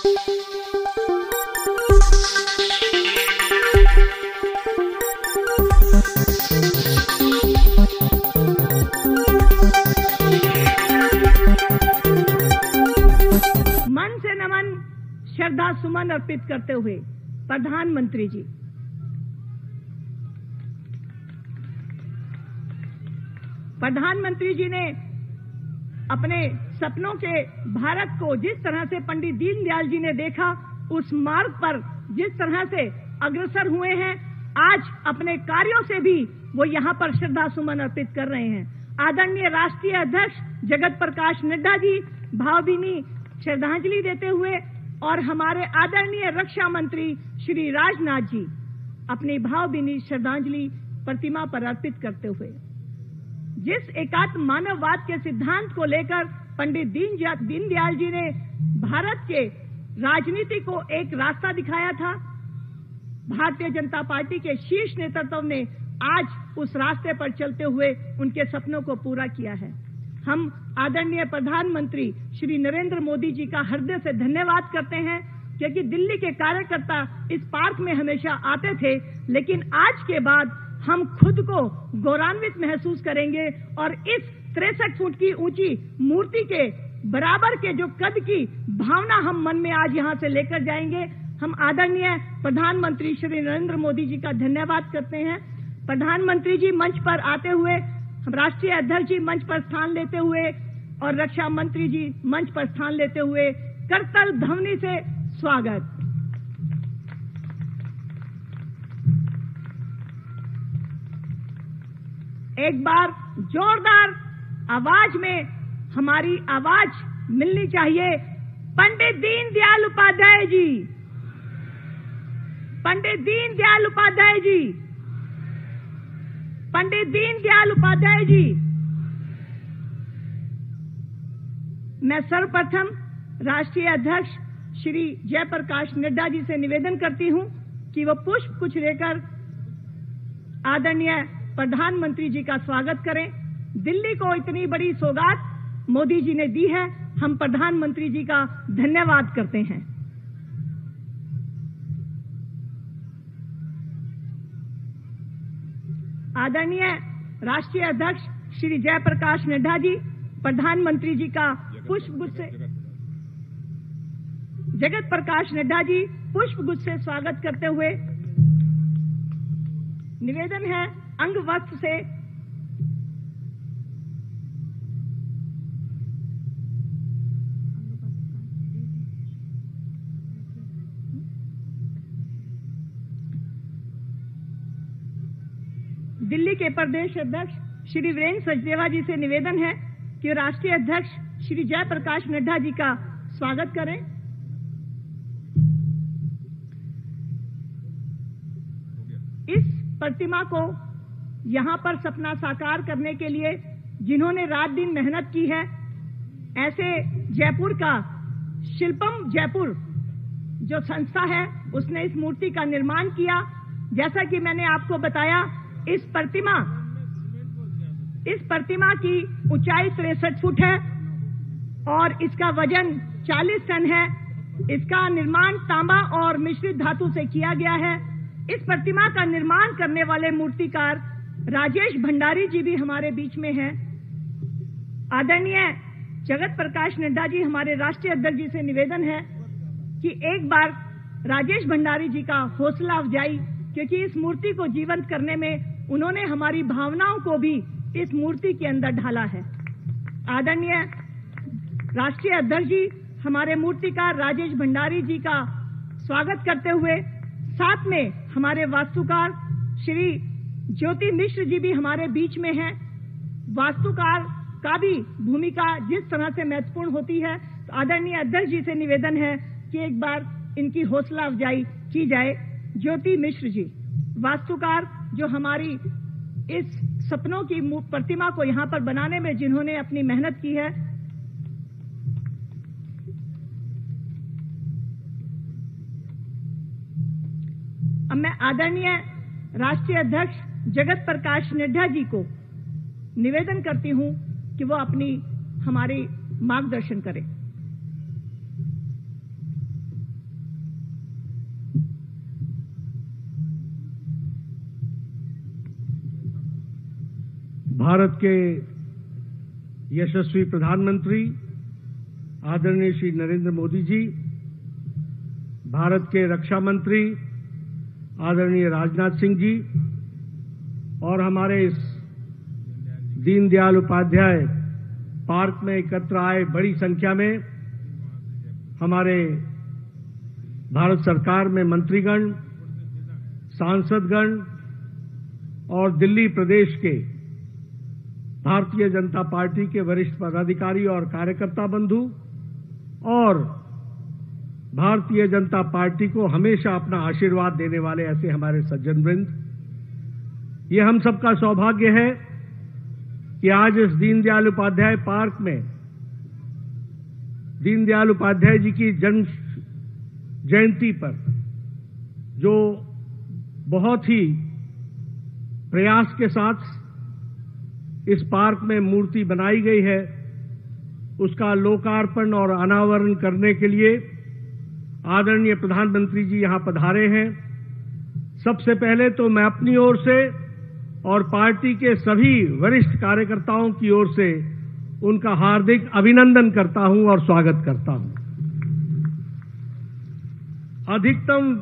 मन से नमन श्रद्धा सुमन अर्पित करते हुए प्रधानमंत्री जी ने अपने सपनों के भारत को जिस तरह से पंडित दीनदयाल जी ने देखा, उस मार्ग पर जिस तरह से अग्रसर हुए हैं, आज अपने कार्यों से भी वो यहाँ पर श्रद्धा सुमन अर्पित कर रहे हैं। आदरणीय राष्ट्रीय अध्यक्ष जगत प्रकाश नड्डा जी भावभीनी श्रद्धांजलि देते हुए और हमारे आदरणीय रक्षा मंत्री श्री राजनाथ जी अपनी भावभीनी श्रद्धांजलि प्रतिमा पर अर्पित करते हुए जिस एकात्म मानववाद के सिद्धांत को लेकर पंडित दीनदयाल जी ने भारत के राजनीति को एक रास्ता दिखाया था, भारतीय जनता पार्टी के शीर्ष नेतृत्व ने आज उस रास्ते पर चलते हुए उनके सपनों को पूरा किया है। हम आदरणीय प्रधानमंत्री श्री नरेंद्र मोदी जी का हृदय से धन्यवाद करते हैं, क्योंकि दिल्ली के कार्यकर्ता इस पार्क में हमेशा आते थे, लेकिन आज के बाद हम खुद को गौरवान्वित महसूस करेंगे और इस 63 फुट की ऊंची मूर्ति के बराबर के जो कद की भावना हम मन में आज यहां से लेकर जाएंगे। हम आदरणीय प्रधानमंत्री श्री नरेंद्र मोदी जी का धन्यवाद करते हैं। प्रधानमंत्री जी मंच पर आते हुए, हम राष्ट्रीय अध्यक्ष जी मंच पर स्थान लेते हुए और रक्षा मंत्री जी मंच पर स्थान लेते हुए करतल ध्वनि से स्वागत। एक बार जोरदार आवाज में हमारी आवाज मिलनी चाहिए। पंडित दीनदयाल उपाध्याय जी, पंडित दीनदयाल उपाध्याय जी, पंडित दीनदयाल उपाध्याय जी। मैं सर्वप्रथम राष्ट्रीय अध्यक्ष श्री जयप्रकाश नड्डा जी से निवेदन करती हूं कि वो पुष्प कुछ लेकर आदरणीय प्रधानमंत्री जी का स्वागत करें। दिल्ली को इतनी बड़ी सौगात मोदी जी ने दी है, हम प्रधानमंत्री जी का धन्यवाद करते हैं। आदरणीय राष्ट्रीय अध्यक्ष श्री जयप्रकाश नड्डा जी प्रधानमंत्री जी का पुष्पगुच्छ से जगत प्रकाश नड्डा जी पुष्पगुच्छ से स्वागत करते हुए निवेदन है अंग वस्त्र से दिल्ली के प्रदेश अध्यक्ष श्री वीरेंद्र सचदेवा जी से निवेदन है कि राष्ट्रीय अध्यक्ष श्री जयप्रकाश नड्डा जी का स्वागत करें। इस प्रतिमा को यहां पर सपना साकार करने के लिए जिन्होंने रात दिन मेहनत की है, ऐसे जयपुर का शिल्पम जयपुर जो संस्था है, उसने इस मूर्ति का निर्माण किया। जैसा कि मैंने आपको बताया, इस प्रतिमा की ऊंचाई 63 फुट है और इसका वजन 40 टन है। इसका निर्माण तांबा और मिश्रित धातु से किया गया है। इस प्रतिमा का निर्माण करने वाले मूर्तिकार राजेश भंडारी जी भी हमारे बीच में हैं। आदरणीय जगत प्रकाश नड्डा जी हमारे राष्ट्रीय अध्यक्ष जी से निवेदन है कि एक बार राजेश भंडारी जी का हौसला अफजाई, क्योंकि इस मूर्ति को जीवंत करने में उन्होंने हमारी भावनाओं को भी इस मूर्ति के अंदर ढाला है। आदरणीय राष्ट्रीय अध्यक्ष जी हमारे मूर्तिकार राजेश भंडारी जी का स्वागत करते हुए, साथ में हमारे वास्तुकार श्री ज्योति मिश्र जी भी हमारे बीच में हैं। वास्तुकार का भी भूमिका जिस तरह से महत्वपूर्ण होती है, तो आदरणीय अध्यक्ष जी से निवेदन है कि एक बार इनकी हौसला अफजाई की जाए। ज्योति मिश्र जी, वास्तुकार, जो हमारी इस सपनों की प्रतिमा को यहाँ पर बनाने में जिन्होंने अपनी मेहनत की है। अब मैं आदरणीय राष्ट्रीय अध्यक्ष जगत प्रकाश नड्डा जी को निवेदन करती हूं कि वो अपनी हमारी मार्गदर्शन करें। भारत के यशस्वी प्रधानमंत्री आदरणीय श्री नरेंद्र मोदी जी, भारत के रक्षा मंत्री आदरणीय राजनाथ सिंह जी और हमारे इस दीनदयाल उपाध्याय पार्क में एकत्र आए बड़ी संख्या में हमारे भारत सरकार में मंत्रीगण, सांसदगण और दिल्ली प्रदेश के भारतीय जनता पार्टी के वरिष्ठ पदाधिकारी और कार्यकर्ता बंधु और भारतीय जनता पार्टी को हमेशा अपना आशीर्वाद देने वाले ऐसे हमारे सज्जन वृंद, ये हम सबका सौभाग्य है कि आज इस दीनदयाल उपाध्याय पार्क में दीनदयाल उपाध्याय जी की जन्म जयंती पर जो बहुत ही प्रयास के साथ इस पार्क में मूर्ति बनाई गई है, उसका लोकार्पण और अनावरण करने के लिए आदरणीय प्रधानमंत्री जी यहां पधारे हैं। सबसे पहले तो मैं अपनी ओर से और पार्टी के सभी वरिष्ठ कार्यकर्ताओं की ओर से उनका हार्दिक अभिनंदन करता हूं और स्वागत करता हूं। अधिकतम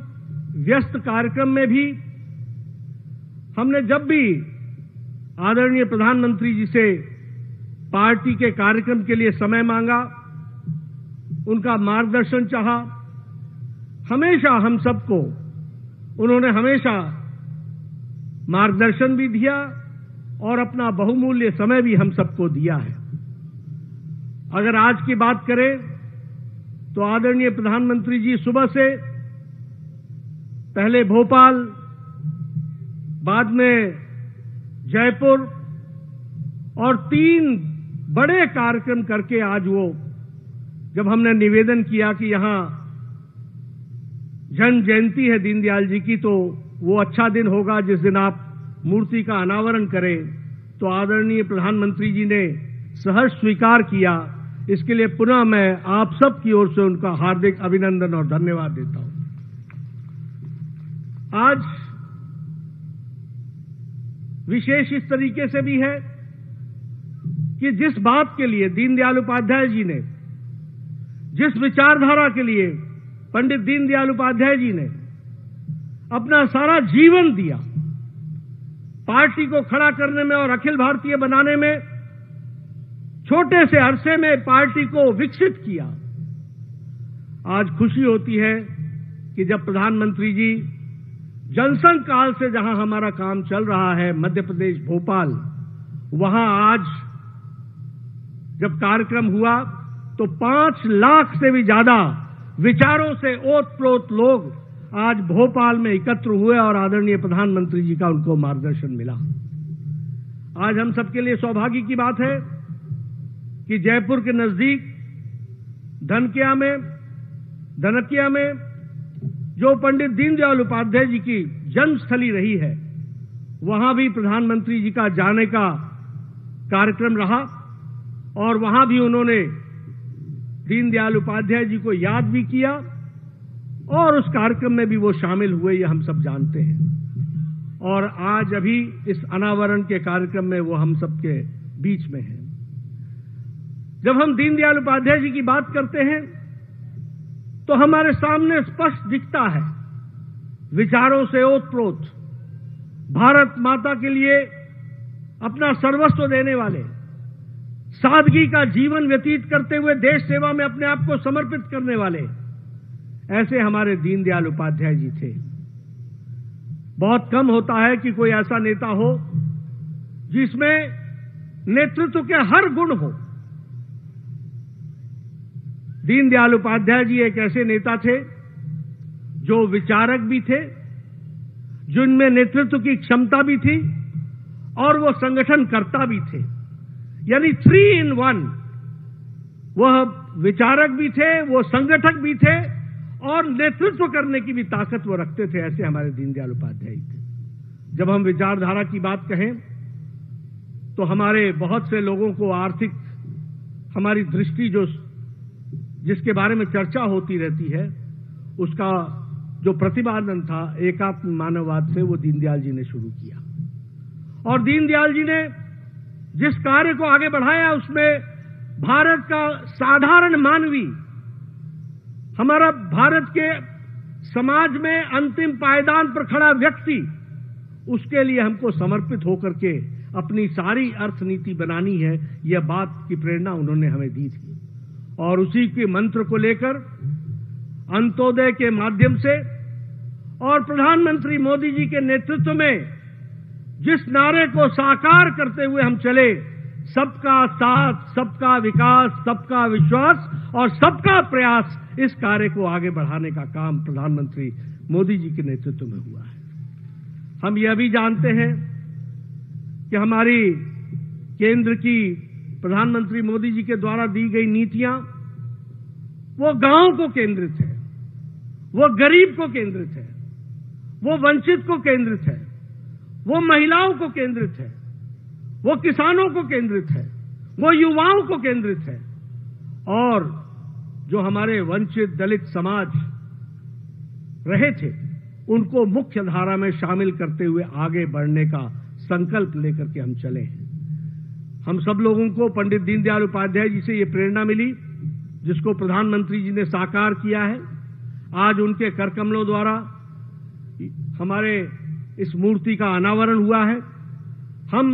व्यस्त कार्यक्रम में भी हमने जब भी आदरणीय प्रधानमंत्री जी से पार्टी के कार्यक्रम के लिए समय मांगा, उनका मार्गदर्शन चाहा, हमेशा हम सबको उन्होंने हमेशा मार्गदर्शन भी दिया और अपना बहुमूल्य समय भी हम सबको दिया है। अगर आज की बात करें तो आदरणीय प्रधानमंत्री जी सुबह से पहले भोपाल, बाद में जयपुर और 3 बड़े कार्यक्रम करके आज वो जब हमने निवेदन किया कि यहां जन्म जयंती है दीनदयाल जी की, तो वो अच्छा दिन होगा जिस दिन आप मूर्ति का अनावरण करें, तो आदरणीय प्रधानमंत्री जी ने सहर्ष स्वीकार किया। इसके लिए पुनः मैं आप सब की ओर से उनका हार्दिक अभिनंदन और धन्यवाद देता हूं। आज विशेष इस तरीके से भी है कि जिस बात के लिए दीनदयाल उपाध्याय जी ने, जिस विचारधारा के लिए पंडित दीनदयाल उपाध्याय जी ने अपना सारा जीवन दिया, पार्टी को खड़ा करने में और अखिल भारतीय बनाने में, छोटे से अरसे में पार्टी को विकसित किया। आज खुशी होती है कि जब प्रधानमंत्री जी जनसंघ काल से जहां हमारा काम चल रहा है मध्य प्रदेश भोपाल, वहां आज जब कार्यक्रम हुआ तो 5 लाख से भी ज्यादा विचारों से ओतप्रोत लोग आज भोपाल में एकत्र हुए और आदरणीय प्रधानमंत्री जी का उनको मार्गदर्शन मिला। आज हम सबके लिए सौभाग्य की बात है कि जयपुर के नजदीक धनकिया में जो पंडित दीनदयाल उपाध्याय जी की जन्मस्थली रही है, वहां भी प्रधानमंत्री जी का जाने का कार्यक्रम रहा और वहां भी उन्होंने दीनदयाल उपाध्याय जी को याद भी किया और उस कार्यक्रम में भी वो शामिल हुए, ये हम सब जानते हैं। और आज अभी इस अनावरण के कार्यक्रम में वो हम सबके बीच में हैं। जब हम दीनदयाल उपाध्याय जी की बात करते हैं तो हमारे सामने स्पष्ट दिखता है विचारों से ओतप्रोत, भारत माता के लिए अपना सर्वस्व देने वाले, सादगी का जीवन व्यतीत करते हुए देश सेवा में अपने आप को समर्पित करने वाले, ऐसे हमारे दीनदयाल उपाध्याय जी थे। बहुत कम होता है कि कोई ऐसा नेता हो जिसमें नेतृत्व के हर गुण हो। दीनदयाल उपाध्याय जी एक ऐसे नेता थे जो विचारक भी थे, जिनमें नेतृत्व की क्षमता भी थी और वो संगठनकर्ता भी थे, यानी 3 in 1। वह विचारक भी थे, वो संगठक भी थे और नेतृत्व करने की भी ताकत वो रखते थे। ऐसे हमारे दीनदयाल उपाध्याय थे। जब हम विचारधारा की बात कहें तो हमारे बहुत से लोगों को आर्थिक हमारी दृष्टि जिसके बारे में चर्चा होती रहती है, उसका जो प्रतिपादन था एकात्म मानववाद से, वो दीनदयाल जी ने शुरू किया। और दीनदयाल जी ने जिस कार्य को आगे बढ़ाया उसमें भारत का साधारण मानवी, हमारा भारत के समाज में अंतिम पायदान पर खड़ा व्यक्ति, उसके लिए हमको समर्पित होकर के अपनी सारी अर्थनीति बनानी है, यह बात की प्रेरणा उन्होंने हमें दी थी। और उसी के मंत्र को लेकर अंत्योदय के माध्यम से और प्रधानमंत्री मोदी जी के नेतृत्व में जिस नारे को साकार करते हुए हम चले, सबका साथ, सबका विकास, सबका विश्वास और सबका प्रयास, इस कार्य को आगे बढ़ाने का काम प्रधानमंत्री मोदी जी के नेतृत्व में हुआ है। हम यह भी जानते हैं कि हमारी केंद्र की प्रधानमंत्री मोदी जी के द्वारा दी गई नीतियां वो गांव को केंद्रित है, वो गरीब को केंद्रित है, वो वंचित को केंद्रित है, वो महिलाओं को केंद्रित है, वो किसानों को केंद्रित है, वो युवाओं को केंद्रित है और जो हमारे वंचित दलित समाज रहे थे उनको मुख्य धारा में शामिल करते हुए आगे बढ़ने का संकल्प लेकर के हम चले हैं। हम सब लोगों को पंडित दीनदयाल उपाध्याय जी से ये प्रेरणा मिली, जिसको प्रधानमंत्री जी ने साकार किया है। आज उनके करकमलों द्वारा हमारे इस मूर्ति का अनावरण हुआ है। हम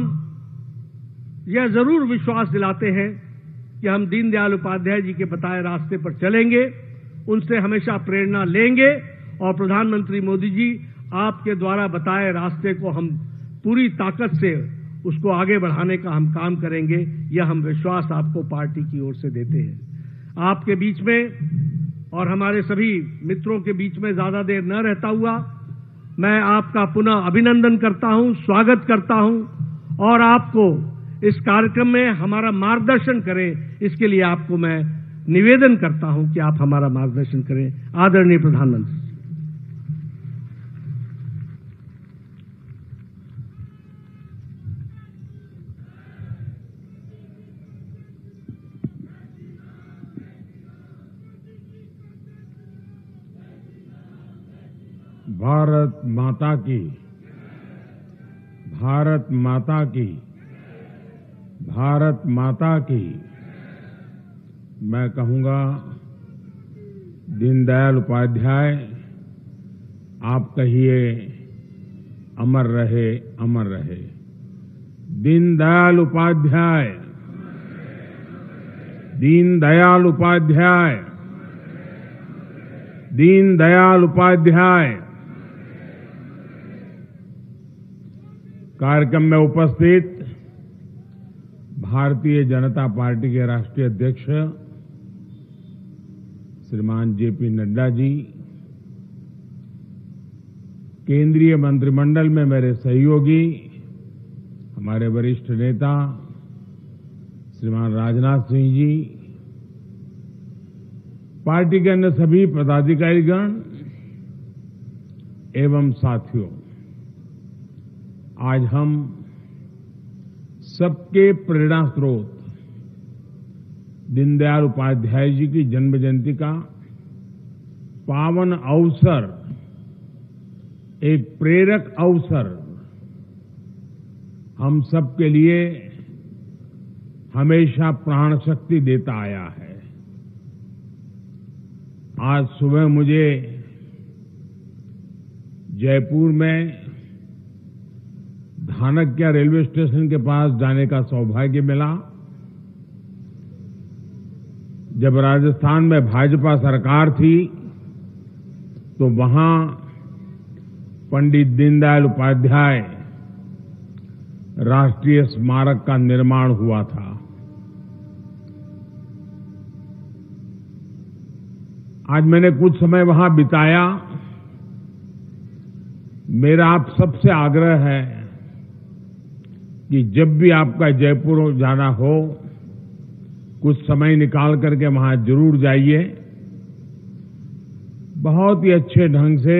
यह जरूर विश्वास दिलाते हैं कि हम दीनदयाल उपाध्याय जी के बताए रास्ते पर चलेंगे, उनसे हमेशा प्रेरणा लेंगे और प्रधानमंत्री मोदी जी आपके द्वारा बताए रास्ते को हम पूरी ताकत से उसको आगे बढ़ाने का हम काम करेंगे। यह हम विश्वास आपको पार्टी की ओर से देते हैं। आपके बीच में और हमारे सभी मित्रों के बीच में ज्यादा देर न रहता हुआ मैं आपका पुनः अभिनंदन करता हूं, स्वागत करता हूं और आपको इस कार्यक्रम में हमारा मार्गदर्शन करें, इसके लिए आपको मैं निवेदन करता हूं कि आप हमारा मार्गदर्शन करें। आदरणीय प्रधानमंत्री, भारत माता की, भारत माता की, भारत माता की। मैं कहूंगा दीनदयाल उपाध्याय, आप कहिए अमर रहे, अमर रहे। दीनदयाल उपाध्याय, दीनदयाल उपाध्याय, दीनदयाल उपाध्याय। कार्यक्रम में उपस्थित भारतीय जनता पार्टी के राष्ट्रीय अध्यक्ष श्रीमान जेपी नड्डा जी, केंद्रीय मंत्रिमंडल में मेरे सहयोगी, हमारे वरिष्ठ नेता श्रीमान राजनाथ सिंह जी, पार्टी के अन्य सभी पदाधिकारीगण एवं साथियों, आज हम सबके प्रेरणा स्रोत दीनदयाल उपाध्याय जी की जन्म जयंती का पावन अवसर, एक प्रेरक अवसर हम सबके लिए हमेशा प्राण शक्ति देता आया है। आज सुबह मुझे जयपुर में धानक्या रेलवे स्टेशन के पास जाने का सौभाग्य मिला। जब राजस्थान में भाजपा सरकार थी तो वहां पंडित दीनदयाल उपाध्याय राष्ट्रीय स्मारक का निर्माण हुआ था। आज मैंने कुछ समय वहां बिताया। मेरा आप सबसे आग्रह है कि जब भी आपका जयपुर जाना हो, कुछ समय निकाल करके वहां जरूर जाइए। बहुत ही अच्छे ढंग से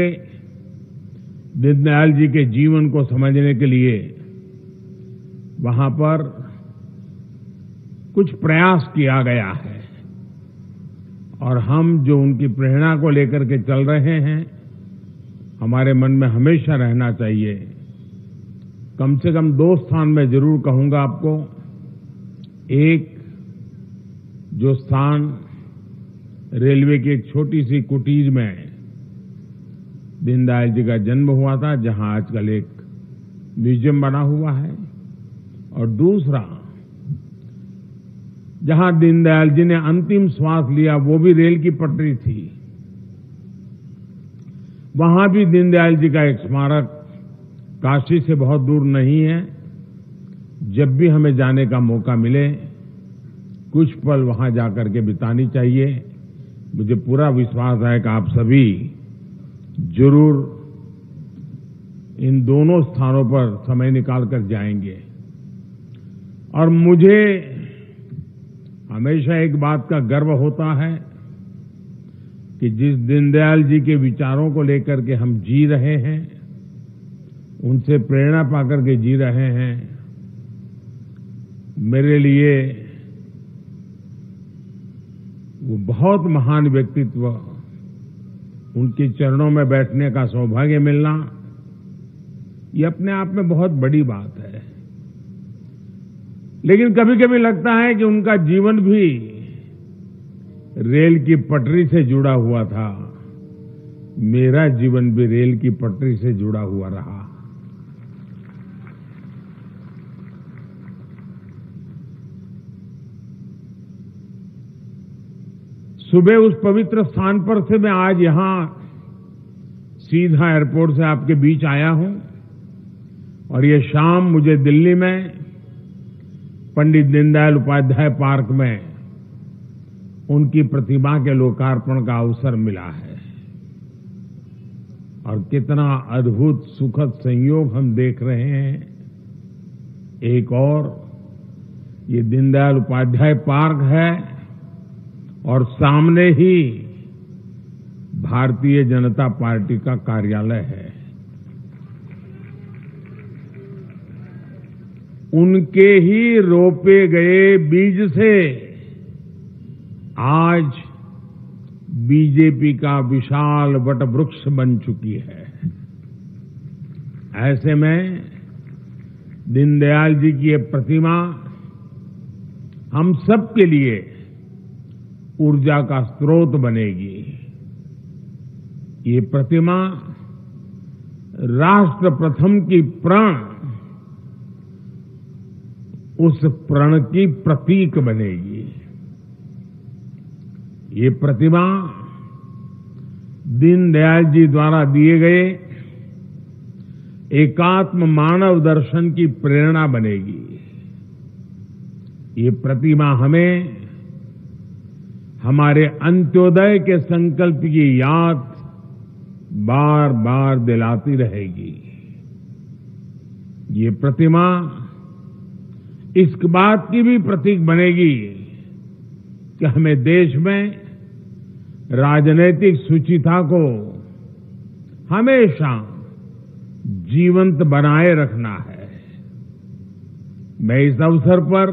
दीनदयाल जी के जीवन को समझने के लिए वहां पर कुछ प्रयास किया गया है और हम जो उनकी प्रेरणा को लेकर के चल रहे हैं, हमारे मन में हमेशा रहना चाहिए। कम से कम 2 स्थान में जरूर कहूंगा आपको। एक जो स्थान रेलवे की एक छोटी सी कुटीर में दीनदयाल जी का जन्म हुआ था, जहां आजकल एक म्यूजियम बना हुआ है, और दूसरा जहां दीनदयाल जी ने अंतिम श्वास लिया वो भी रेल की पटरी थी। वहां भी दीनदयाल जी का एक स्मारक काशी से बहुत दूर नहीं है। जब भी हमें जाने का मौका मिले कुछ पल वहां जाकर के बितानी चाहिए। मुझे पूरा विश्वास है कि आप सभी जरूर इन दोनों स्थानों पर समय निकाल कर जाएंगे। और मुझे हमेशा एक बात का गर्व होता है कि जिस दीनदयाल जी के विचारों को लेकर के हम जी रहे हैं, उनसे प्रेरणा पाकर के जी रहे हैं, मेरे लिए वो बहुत महान व्यक्तित्व, उनके चरणों में बैठने का सौभाग्य मिलना, ये अपने आप में बहुत बड़ी बात है। लेकिन कभी कभी लगता है कि उनका जीवन भी रेल की पटरी से जुड़ा हुआ था। मेरा जीवन भी रेल की पटरी से जुड़ा हुआ रहा। सुबह उस पवित्र स्थान पर से मैं आज यहां सीधा एयरपोर्ट से आपके बीच आया हूं, और ये शाम मुझे दिल्ली में पंडित दीनदयाल उपाध्याय पार्क में उनकी प्रतिमा के लोकार्पण का अवसर मिला है। और कितना अद्भुत सुखद संयोग हम देख रहे हैं। एक और ये दीनदयाल उपाध्याय पार्क है और सामने ही भारतीय जनता पार्टी का कार्यालय है। उनके ही रोपे गए बीज से आज बीजेपी का विशाल वटवृक्ष बन चुकी है। ऐसे में दीनदयाल जी की ये प्रतिमा हम सब के लिए ऊर्जा का स्रोत बनेगी। ये प्रतिमा राष्ट्र प्रथम की प्रण, उस प्रण की प्रतीक बनेगी। ये प्रतिमा दीनदयाल जी द्वारा दिए गए एकात्म मानव दर्शन की प्रेरणा बनेगी। ये प्रतिमा हमें हमारे अंत्योदय के संकल्प की याद बार बार दिलाती रहेगी। ये प्रतिमा इस बात की भी प्रतीक बनेगी कि हमें देश में राजनीतिक शुचिता को हमेशा जीवंत बनाए रखना है। मैं इस अवसर पर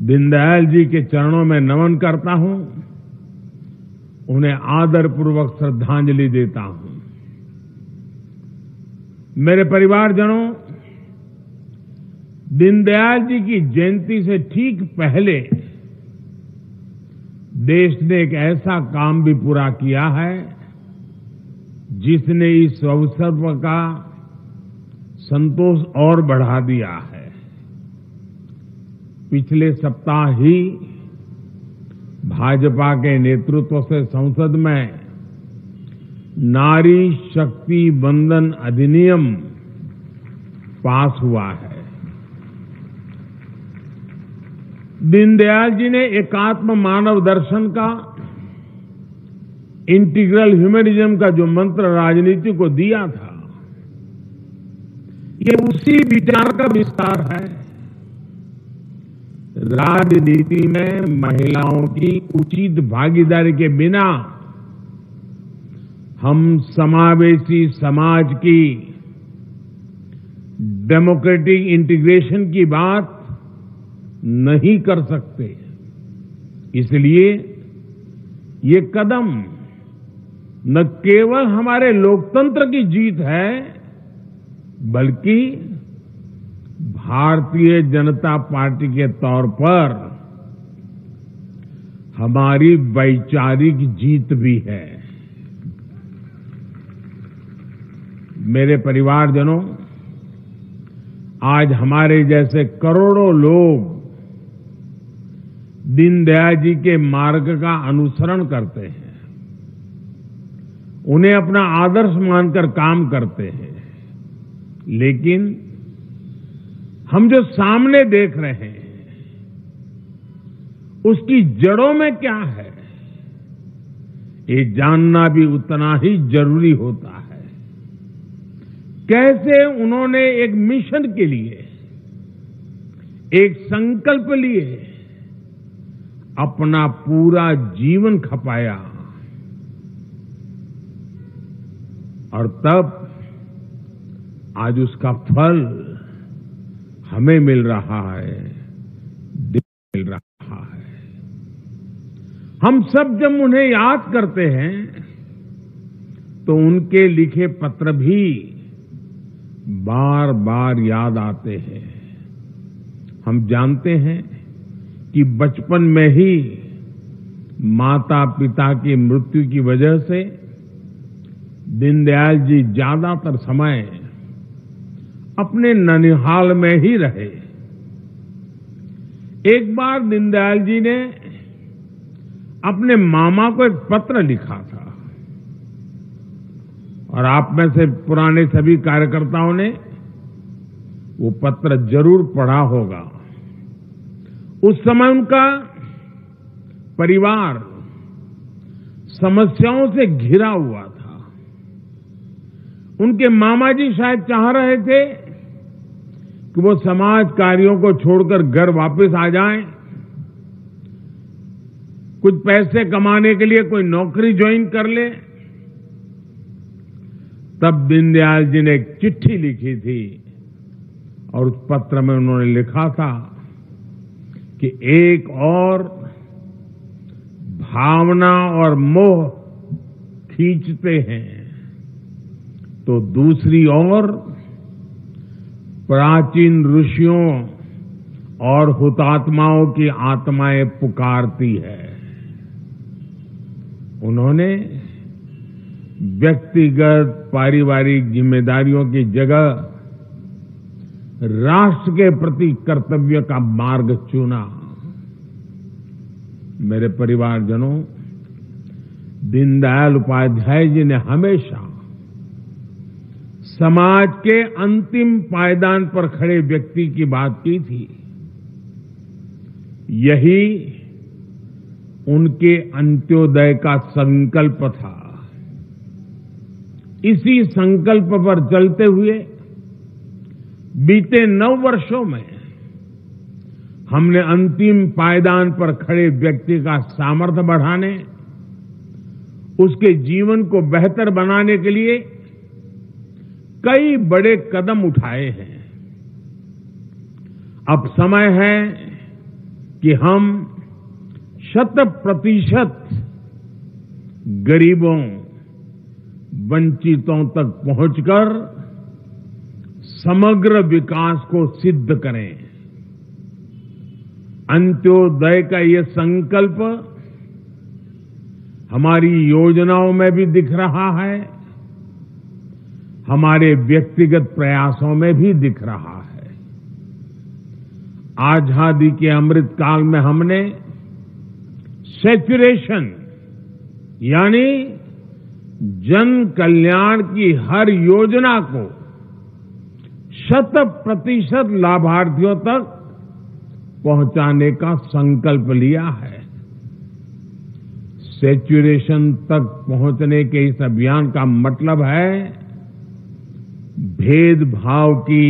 दीनदयाल जी के चरणों में नमन करता हूं, उन्हें आदरपूर्वक श्रद्धांजलि देता हूं। मेरे परिवारजनों, दीनदयाल जी की जयंती से ठीक पहले देश ने एक ऐसा काम भी पूरा किया है जिसने इस अवसर का संतोष और बढ़ा दिया है। पिछले सप्ताह ही भाजपा के नेतृत्व से संसद में नारी शक्ति वंदन अधिनियम पास हुआ है। दीनदयाल जी ने एकात्म मानव दर्शन का, इंटीग्रल ह्यूमनिज्म का जो मंत्र राजनीति को दिया था, ये उसी विचार का विस्तार है। राजनीति में महिलाओं की उचित भागीदारी के बिना हम समावेशी समाज की डेमोक्रेटिक इंटीग्रेशन की बात नहीं कर सकते। इसलिए ये कदम न केवल हमारे लोकतंत्र की जीत है, बल्कि भारतीय जनता पार्टी के तौर पर हमारी वैचारिक जीत भी है। मेरे परिवारजनों, आज हमारे जैसे करोड़ों लोग दीनदयाल जी के मार्ग का अनुसरण करते हैं, उन्हें अपना आदर्श मानकर काम करते हैं, लेकिन हम जो सामने देख रहे हैं उसकी जड़ों में क्या है, ये जानना भी उतना ही जरूरी होता है। कैसे उन्होंने एक मिशन के लिए, एक संकल्प लिए अपना पूरा जीवन खपाया और तब आज उसका फल हमें मिल रहा है, मिल रहा है। हम सब जब उन्हें याद करते हैं तो उनके लिखे पत्र भी बार बार याद आते हैं। हम जानते हैं कि बचपन में ही माता पिता की मृत्यु की वजह से दीनदयाल जी ज्यादातर समय अपने ननिहाल में ही रहे। एक बार दीनदयाल जी ने अपने मामा को एक पत्र लिखा था और आप में से पुराने सभी कार्यकर्ताओं ने वो पत्र जरूर पढ़ा होगा। उस समय उनका परिवार समस्याओं से घिरा हुआ था। उनके मामा जी शायद चाह रहे थे कि वो समाज कार्यों को छोड़कर घर वापस आ जाएं, कुछ पैसे कमाने के लिए कोई नौकरी ज्वाइन कर ले। तब दीनदयाल जी ने एक चिट्ठी लिखी थी और उस पत्र में उन्होंने लिखा था कि एक और भावना और मोह खींचते हैं तो दूसरी ओर प्राचीन ऋषियों और हुतात्माओं की आत्माएं पुकारती है। उन्होंने व्यक्तिगत पारिवारिक जिम्मेदारियों की जगह राष्ट्र के प्रति कर्तव्य का मार्ग चुना। मेरे परिवारजनों, दीनदयाल उपाध्याय जी ने हमेशा समाज के अंतिम पायदान पर खड़े व्यक्ति की बात की थी। यही उनके अंत्योदय का संकल्प था। इसी संकल्प पर चलते हुए बीते 9 वर्षों में हमने अंतिम पायदान पर खड़े व्यक्ति का सामर्थ्य बढ़ाने, उसके जीवन को बेहतर बनाने के लिए कई बड़े कदम उठाए हैं। अब समय है कि हम 100% गरीबों, वंचितों तक पहुंचकर समग्र विकास को सिद्ध करें। अंत्योदय का ये संकल्प हमारी योजनाओं में भी दिख रहा है, हमारे व्यक्तिगत प्रयासों में भी दिख रहा है। आजादी के अमृत काल में हमने सैचुरेशन यानी जन कल्याण की हर योजना को 100% लाभार्थियों तक पहुंचाने का संकल्प लिया है। सैचुरेशन तक पहुंचने के इस अभियान का मतलब है भेदभाव की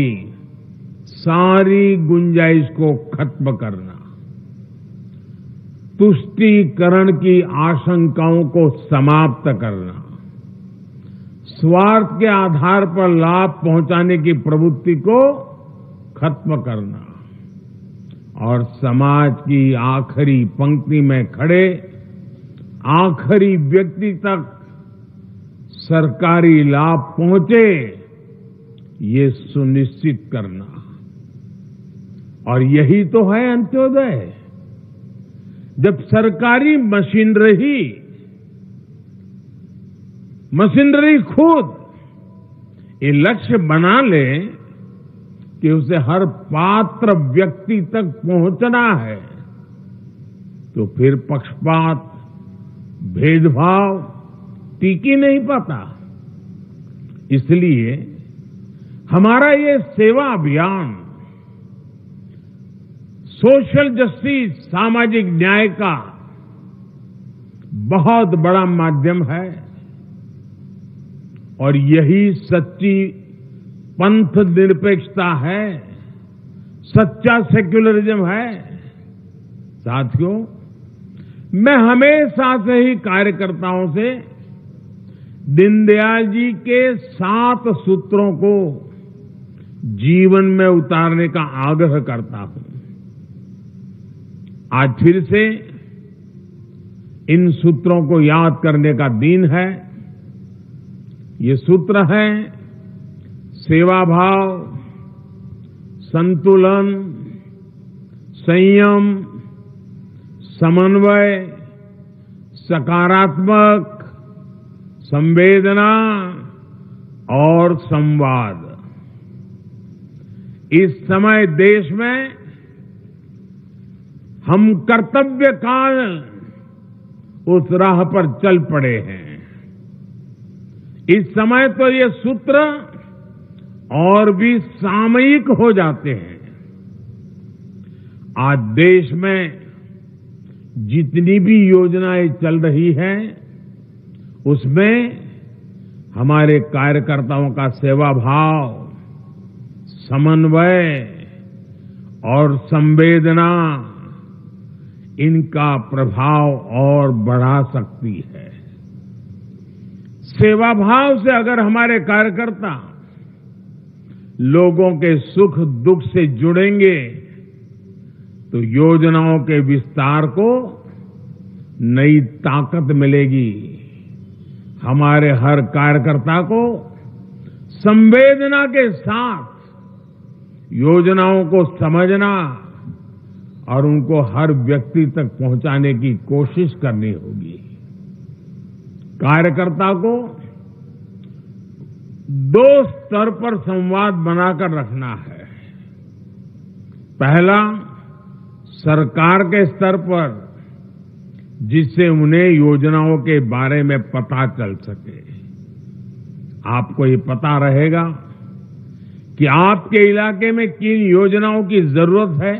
सारी गुंजाइश को खत्म करना, तुष्टीकरण की आशंकाओं को समाप्त करना, स्वार्थ के आधार पर लाभ पहुंचाने की प्रवृत्ति को खत्म करना और समाज की आखिरी पंक्ति में खड़े आखिरी व्यक्ति तक सरकारी लाभ पहुंचे, ये सुनिश्चित करना। और यही तो है अंत्योदय। जब सरकारी मशीनरी खुद ये लक्ष्य बना ले कि उसे हर पात्र व्यक्ति तक पहुंचना है, तो फिर पक्षपात, भेदभाव टिक ही नहीं पाता। इसलिए हमारा ये सेवा अभियान सोशल जस्टिस, सामाजिक न्याय का बहुत बड़ा माध्यम है और यही सच्ची पंथ निरपेक्षता है, सच्चा सेक्युलरिज्म है। साथियों, मैं हमेशा से ही कार्यकर्ताओं से दीनदयाल जी के 7 सूत्रों को जीवन में उतारने का आग्रह करता हूं। आज फिर से इन सूत्रों को याद करने का दिन है। ये सूत्र हैं सेवा भाव, संतुलन, संयम, समन्वय, सकारात्मक, संवेदना और संवाद। इस समय देश में हम कर्तव्य काल उस राह पर चल पड़े हैं। इस समय तो ये सूत्र और भी सामयिक हो जाते हैं। आज देश में जितनी भी योजनाएं चल रही हैं, उसमें हमारे कार्यकर्ताओं का सेवा भाव, समन्वय और संवेदना, इनका प्रभाव और बढ़ा सकती है। सेवा भाव से अगर हमारे कार्यकर्ता लोगों के सुख दुख से जुड़ेंगे, तो योजनाओं के विस्तार को नई ताकत मिलेगी। हमारे हर कार्यकर्ता को संवेदना के साथ योजनाओं को समझना और उनको हर व्यक्ति तक पहुंचाने की कोशिश करनी होगी। कार्यकर्ता को 2 स्तर पर संवाद बनाकर रखना है। पहला, सरकार के स्तर पर, जिससे उन्हें योजनाओं के बारे में पता चल सके। आपको ये पता रहेगा कि आपके इलाके में किन योजनाओं की जरूरत है।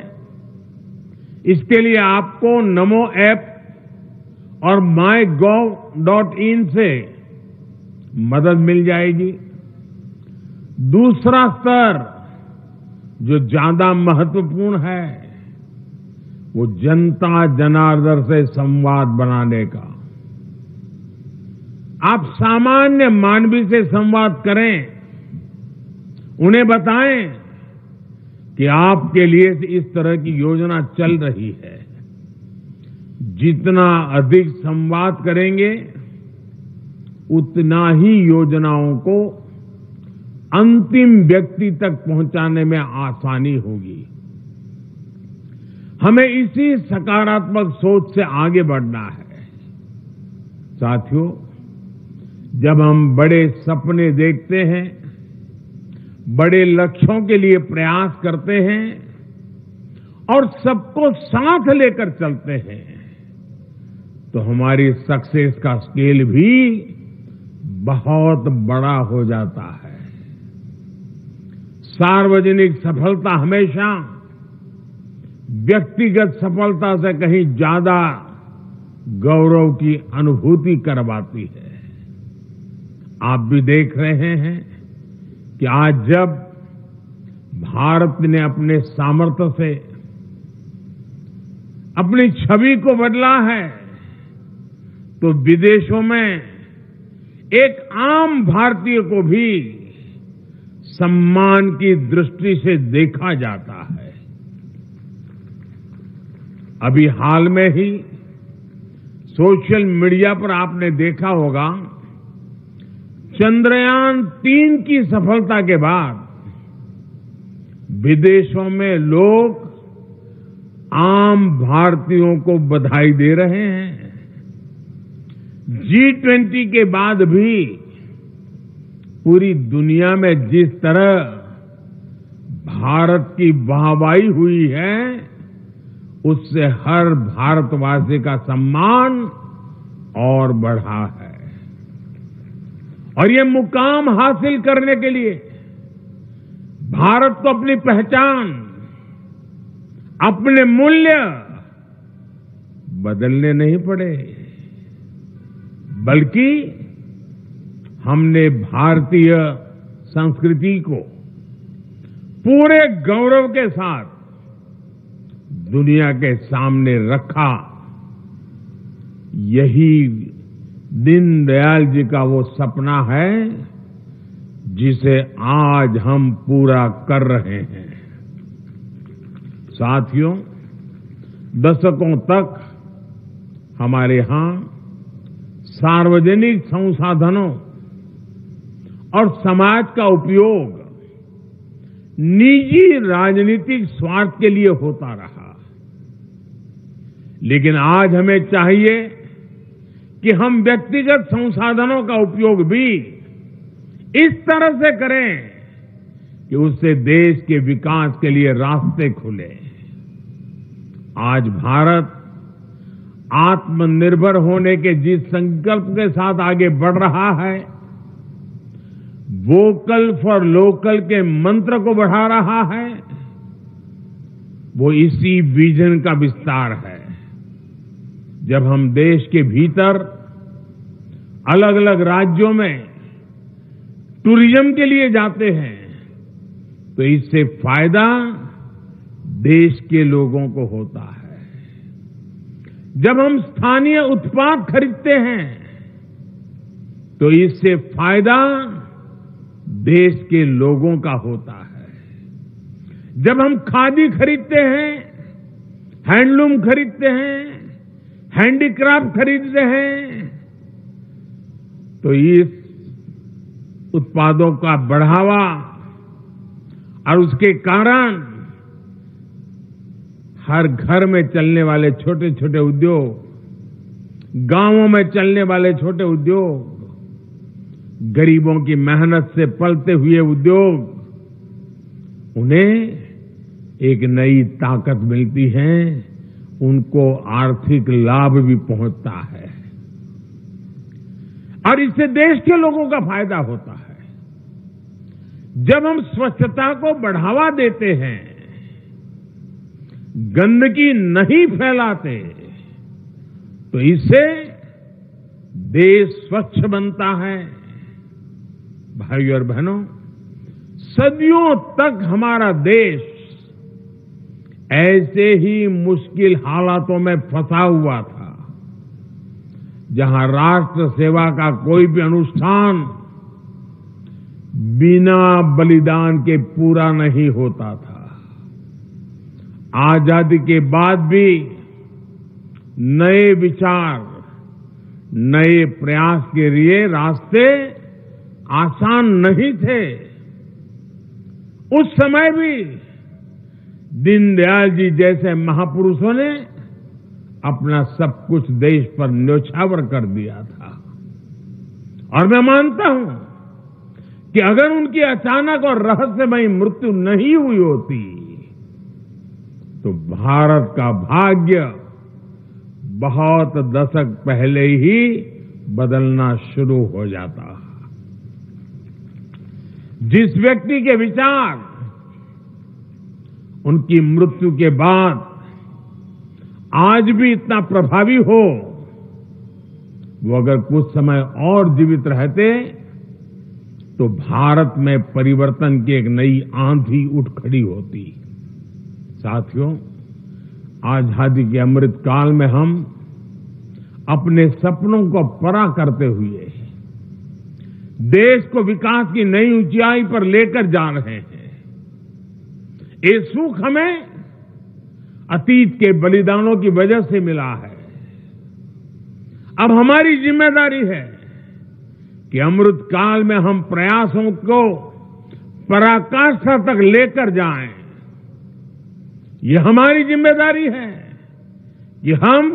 इसके लिए आपको नमो ऐप और mygov.in से मदद मिल जाएगी। दूसरा स्तर जो ज्यादा महत्वपूर्ण है, वो जनता जनार्दन से संवाद बनाने का। आप सामान्य मानवी से संवाद करें, उन्हें बताएं कि आपके लिए इस तरह की योजना चल रही है। जितना अधिक संवाद करेंगे, उतना ही योजनाओं को अंतिम व्यक्ति तक पहुंचाने में आसानी होगी। हमें इसी सकारात्मक सोच से आगे बढ़ना है। साथियों, जब हम बड़े सपने देखते हैं, बड़े लक्ष्यों के लिए प्रयास करते हैं और सबको साथ लेकर चलते हैं, तो हमारी सक्सेस का स्केल भी बहुत बड़ा हो जाता है। सार्वजनिक सफलता हमेशा व्यक्तिगत सफलता से कहीं ज्यादा गौरव की अनुभूति करवाती है। आप भी देख रहे हैं कि आज जब भारत ने अपने सामर्थ्य से अपनी छवि को बदला है, तो विदेशों में एक आम भारतीय को भी सम्मान की दृष्टि से देखा जाता है। अभी हाल में ही सोशल मीडिया पर आपने देखा होगा, चंद्रयान 3 की सफलता के बाद विदेशों में लोग आम भारतीयों को बधाई दे रहे हैं। G20 के बाद भी पूरी दुनिया में जिस तरह भारत की वाहवाही हुई है, उससे हर भारतवासी का सम्मान और बढ़ा है। और ये मुकाम हासिल करने के लिए भारत को अपनी पहचान, अपने मूल्य बदलने नहीं पड़े, बल्कि हमने भारतीय संस्कृति को पूरे गौरव के साथ दुनिया के सामने रखा। यही दीनदयाल जी का वो सपना है जिसे आज हम पूरा कर रहे हैं। साथियों, दशकों तक हमारे यहां सार्वजनिक संसाधनों और समाज का उपयोग निजी राजनीतिक स्वार्थ के लिए होता रहा। लेकिन आज हमें चाहिए कि हम व्यक्तिगत संसाधनों का उपयोग भी इस तरह से करें कि उससे देश के विकास के लिए रास्ते खुले। आज भारत आत्मनिर्भर होने के जिस संकल्प के साथ आगे बढ़ रहा है, वोकल फॉर लोकल के मंत्र को बढ़ा रहा है, वो इसी विजन का विस्तार है। जब हम देश के भीतर अलग अलग राज्यों में टूरिज्म के लिए जाते हैं, तो इससे फायदा देश के लोगों को होता है। जब हम स्थानीय उत्पाद खरीदते हैं, तो इससे फायदा देश के लोगों का होता है। जब हम खादी खरीदते हैं, हैंडलूम खरीदते हैं, हैंडीक्राफ्ट खरीदते हैं, तो इस उत्पादों का बढ़ावा और उसके कारण हर घर में चलने वाले छोटे छोटे उद्योग, गांवों में चलने वाले छोटे उद्योग, गरीबों की मेहनत से पलते हुए उद्योग, उन्हें एक नई ताकत मिलती है, उनको आर्थिक लाभ भी पहुंचता है और इससे देश के लोगों का फायदा होता है। जब हम स्वच्छता को बढ़ावा देते हैं, गंदगी नहीं फैलाते, तो इससे देश स्वच्छ बनता है। भाइयों और बहनों, सदियों तक हमारा देश ऐसे ही मुश्किल हालातों में फंसा हुआ था, जहां राष्ट्र सेवा का कोई भी अनुष्ठान बिना बलिदान के पूरा नहीं होता था। आजादी के बाद भी नए विचार, नए प्रयास के लिए रास्ते आसान नहीं थे। उस समय भी दीनदयाल जी जैसे महापुरुषों ने अपना सब कुछ देश पर न्योछावर कर दिया था। और मैं मानता हूं कि अगर उनकी अचानक और रहस्यमयी मृत्यु नहीं हुई होती, तो भारत का भाग्य बहुत दशक पहले ही बदलना शुरू हो जाता। जिस व्यक्ति के विचार उनकी मृत्यु के बाद आज भी इतना प्रभावी हो, वो अगर कुछ समय और जीवित रहते, तो भारत में परिवर्तन की एक नई आंधी उठ खड़ी होती। साथियों, आजादी के अमृत काल में हम अपने सपनों को पूरा करते हुए देश को विकास की नई ऊंचाई पर लेकर जा रहे हैं। ये सुख हमें अतीत के बलिदानों की वजह से मिला है। अब हमारी जिम्मेदारी है कि अमृत काल में हम प्रयासों को पराकाष्ठा तक लेकर जाएं। ये हमारी जिम्मेदारी है कि हम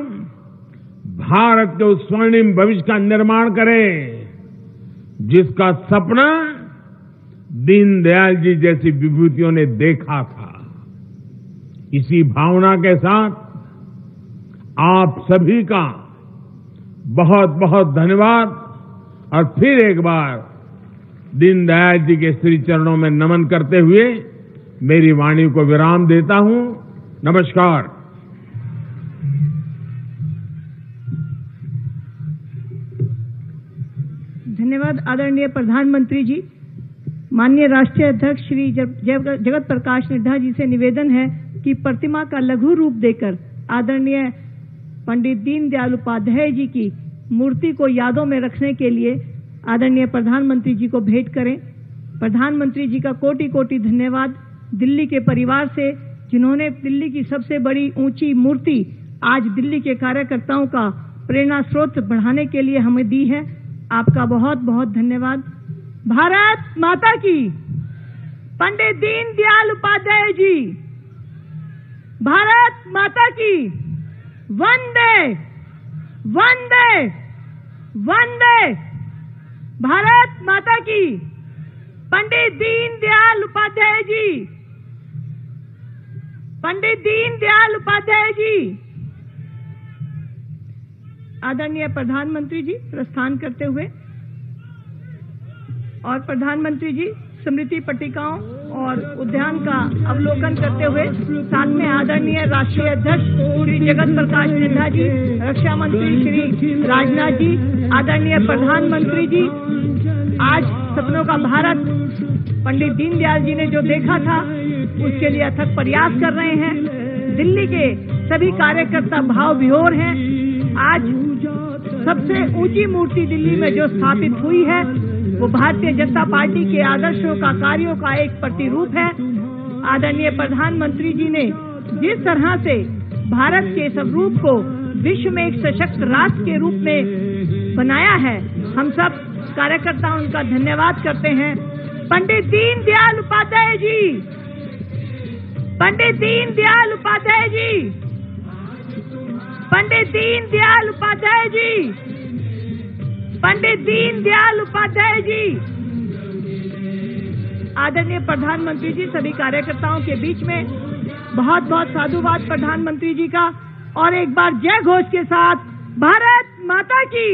भारत के उस स्वर्णिम भविष्य का निर्माण करें जिसका सपना दीनदयाल जी जैसी विभूतियों ने देखा था। इसी भावना के साथ आप सभी का बहुत बहुत धन्यवाद और फिर एक बार दीनदयाल जी के श्री चरणों में नमन करते हुए मेरी वाणी को विराम देता हूं। नमस्कार। धन्यवाद आदरणीय प्रधानमंत्री जी। माननीय राष्ट्रीय अध्यक्ष श्री जगत प्रकाश नड्डा जी से निवेदन है कि प्रतिमा का लघु रूप देकर आदरणीय पंडित दीनदयाल उपाध्याय जी की मूर्ति को यादों में रखने के लिए आदरणीय प्रधानमंत्री जी को भेंट करें। प्रधानमंत्री जी का कोटि कोटि धन्यवाद दिल्ली के परिवार से, जिन्होंने दिल्ली की सबसे बड़ी ऊंची मूर्ति आज दिल्ली के कार्यकर्ताओं का प्रेरणा स्रोत बढ़ाने के लिए हमें दी है। आपका बहुत बहुत धन्यवाद। भारत माता की। पंडित दीनदयाल उपाध्याय जी। भारत माता की। वंदे वंदे वंदे। भारत माता की। पंडित दीनदयाल उपाध्याय जी। पंडित दीनदयाल उपाध्याय जी। आदरणीय प्रधानमंत्री जी प्रस्थान करते हुए और प्रधानमंत्री जी स्मृति पट्टिकाओं और उद्यान का अवलोकन करते हुए साथ में आदरणीय राष्ट्रीय अध्यक्ष श्री जगत प्रकाश नड्डा जी, रक्षा मंत्री श्री राजनाथ जी, आदरणीय प्रधानमंत्री जी, आज सपनों का भारत पंडित दीनदयाल जी ने जो देखा था उसके लिए अथक प्रयास कर रहे हैं। दिल्ली के सभी कार्यकर्ता भाव विभोर हैं। आज सबसे ऊंची मूर्ति दिल्ली में जो स्थापित हुई है वो भारतीय जनता पार्टी के आदर्शों का, कार्यों का एक प्रतिरूप है। आदरणीय प्रधानमंत्री जी ने जिस तरह से भारत के स्वरूप को विश्व में एक सशक्त राष्ट्र के रूप में बनाया है, हम सब कार्यकर्ता उनका धन्यवाद करते हैं। पंडित दीनदयाल उपाध्याय जी। पंडित दीनदयाल उपाध्याय जी। पंडित दीनदयाल उपाध्याय जी। पंडित दीनदयाल उपाध्याय जी। आदरणीय प्रधानमंत्री जी सभी कार्यकर्ताओं के बीच में बहुत बहुत साधुवाद प्रधानमंत्री जी का। और एक बार जय घोष के साथ भारत माता की।